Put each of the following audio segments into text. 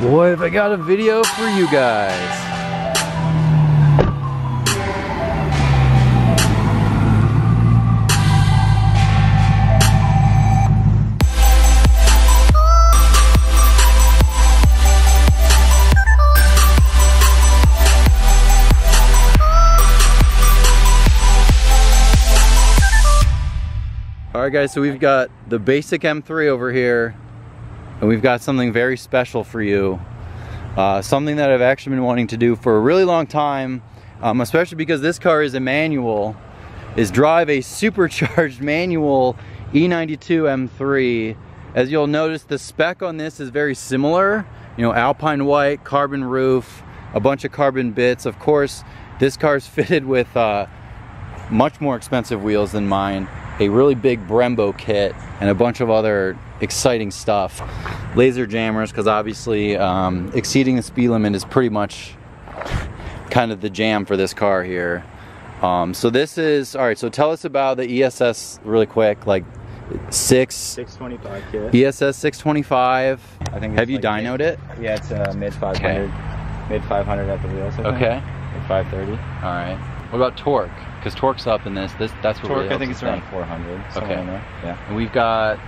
Boy, have I got a video for you guys. Alright guys, so we've got the basic M3 over here, and we've got something very special for you. Something that I've actually been wanting to do for a really long time, especially because this car is a manual, is drive a supercharged manual E92 M3. As you'll notice, the spec on this is very similar. You know, Alpine white, carbon roof, a bunch of carbon bits. Of course, this car is fitted with much more expensive wheels than mine, a really big Brembo kit, and a bunch of other exciting stuff. Laser jammers, because obviously exceeding the speed limit is pretty much kind of the jam for this car here. So this is, alright, so tell us about the ESS really quick, like 625 kit. ESS 625. I think. Have you like dynoed it? Yeah, it's mid 500. Okay. Mid 500 at the wheels. Okay. Mid 530. Alright. What about torque? Because torque's up in this. That's what torque, really I think it's around 400. Okay. In there. Yeah. And we've got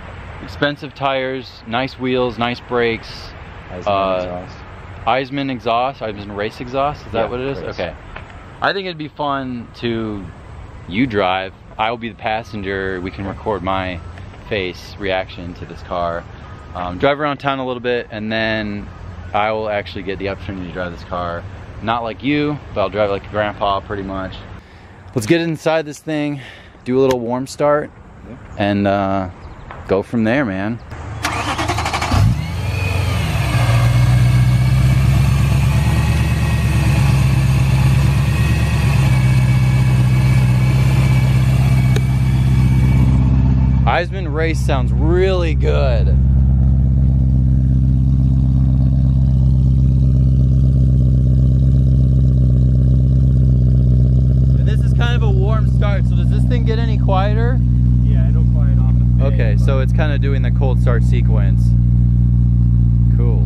expensive tires, nice wheels, nice brakes. Eisman exhaust. Eisman race exhaust. Is that what it is? Race. Okay. I think it'd be fun to you drive. I will be the passenger. We can record my face reaction to this car. Drive around town a little bit, and then I will actually get the opportunity to drive this car. Not like you, but I'll drive like a grandpa pretty much. Let's get inside this thing, do a little warm start, and go from there, man. Eisman Race sounds really good. Kind of a warm start, so does this thing get any quieter? Yeah, it'll quiet off a bit. Okay, so it's kind of doing the cold start sequence. Cool.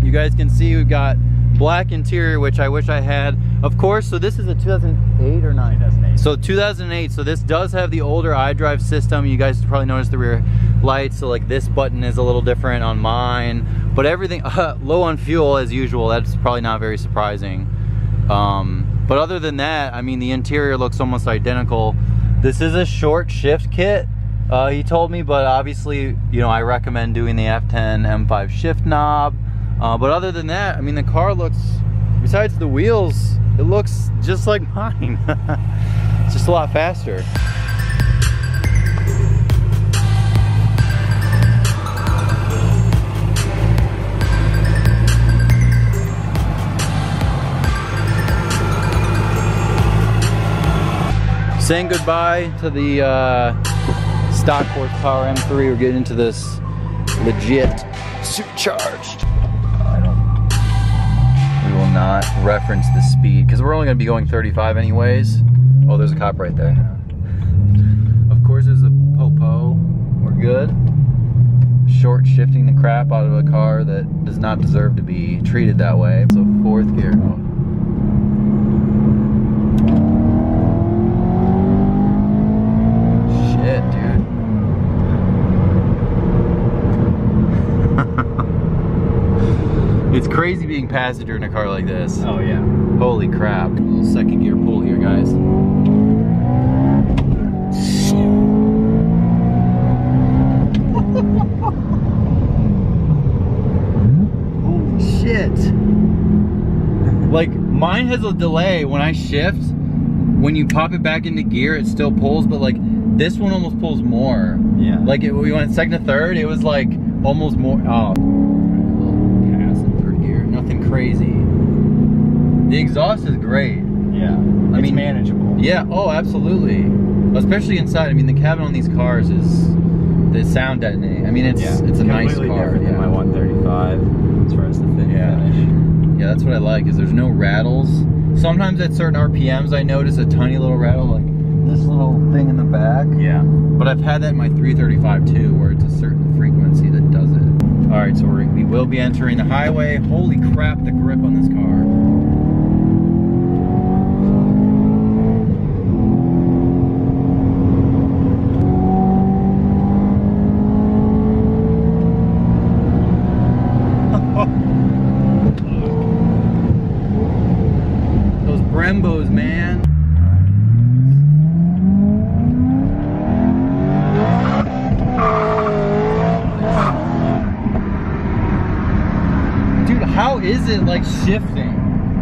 You guys can see we've got black interior, which I wish I had. Of course, so this is a 2008 or 9? 2008. So 2008, so this does have the older iDrive system. You guys probably noticed the rear lights, so like this button is a little different on mine. But everything, low on fuel as usual, that's probably not very surprising. But other than that, I mean, the interior looks almost identical. This is a short shift kit, he told me, but obviously, you know, I recommend doing the F10 M5 shift knob. But other than that, I mean, the car looks, besides the wheels, it looks just like mine. It's just a lot faster. Saying goodbye to the stock horsepower M3. We're getting into this legit supercharged. We will not reference the speed because we're only going to be going 35 anyways. Oh, there's a cop right there. Of course, there's a po-po. We're good. Short shifting the crap out of a car that does not deserve to be treated that way. So fourth gear. It's crazy being passenger in a car like this. Oh yeah. Holy crap. A little second gear pull here, guys. Holy shit. Like, mine has a delay when I shift. When you pop it back into gear, it still pulls, but like, this one almost pulls more. Yeah. Like, we went second to third, it was like, almost more. Oh. Crazy. The exhaust is great. Yeah, I mean, manageable. Yeah, oh, absolutely. Especially inside. I mean, the cabin on these cars is the sound deadening. I mean, it's a nice car. Different than my 135 as far as the fit finish. Yeah, that's what I like. Is there's no rattles. Sometimes at certain RPMs, I notice a tiny little rattle, like this little thing in the back. Yeah. But I've had that in my 335 too, where it's a certain frequency that does it. All right, so we will be entering the highway. Holy crap, the grip on this car. Those Brembos, man. How is it like shifting?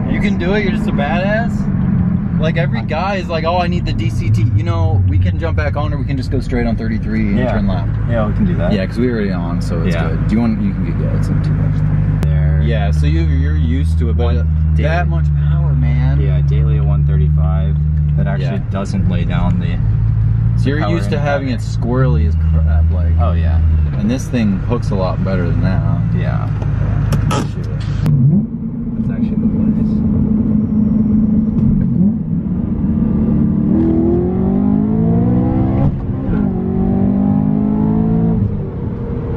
You can do it, you're just a badass? Like every guy is like, oh, I need the DCT. You know, we can jump back on or we can just go straight on 33 and turn left. Yeah, we can do that. Yeah, because we're already on, so it's good. Do you want, you can get, it's not too much. There. Yeah, so you're used to it, but that much power, man. Yeah, daily at 135. That actually doesn't lay down the So you're used to having it squirrely as crap, like. Oh yeah. And this thing hooks a lot better than that, huh? Yeah. Shit. That's actually the place.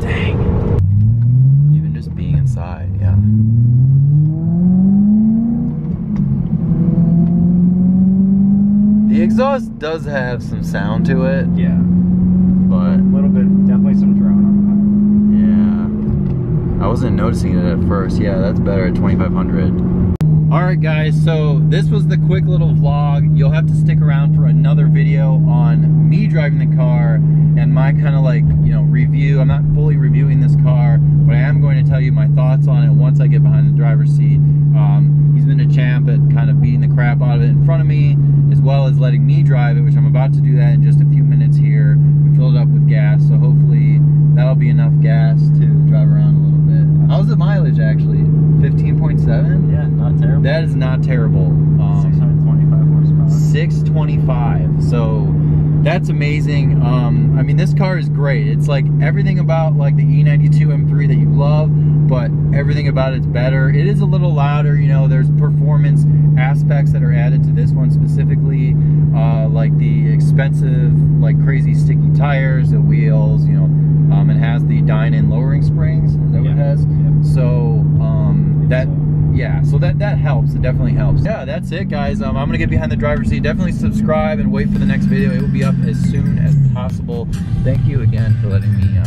Dang. Even just being inside, yeah. The exhaust does have some sound to it. Yeah. But a little bit, definitely some drone on I wasn't noticing it at first. Yeah, that's better at 2500. All right, guys, so this was the quick little vlog. You'll have to stick around for another video on me driving the car and my kind of like, you know, review. I'm not fully reviewing this car, but I am going to tell you my thoughts on it once I get behind the driver's seat. He's been a champ at kind of beating the crap out of it in front of me, as well as letting me drive it, which I'm about to do that in just a few minutes here. We filled it up with gas, so hopefully that'll be enough gas to drive around a little bit. How's the mileage actually? 15.7? Yeah, not terrible. That is not terrible. 625 horsepower. 625. So that's amazing. I mean, this car is great. It's like everything about like the E92 M3 that you love, but everything about it's better. It is a little louder, you know, there's performance aspects that are added to this one specifically, like the expensive, like crazy sticky tires, the wheels, you know, it has the dine-in lowering springs, is that what it has? So, so that helps, it definitely helps. Yeah, that's it, guys. I'm gonna get behind the driver's seat. Definitely subscribe and wait for the next video. It will be up as soon as possible. Thank you again for letting me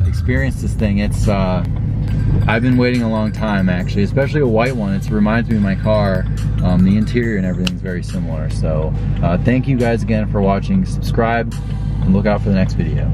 experience this thing. It's I've been waiting a long time, actually, especially a white one. It reminds me of my car. The interior and everything's very similar. So thank you guys again for watching. Subscribe and look out for the next video.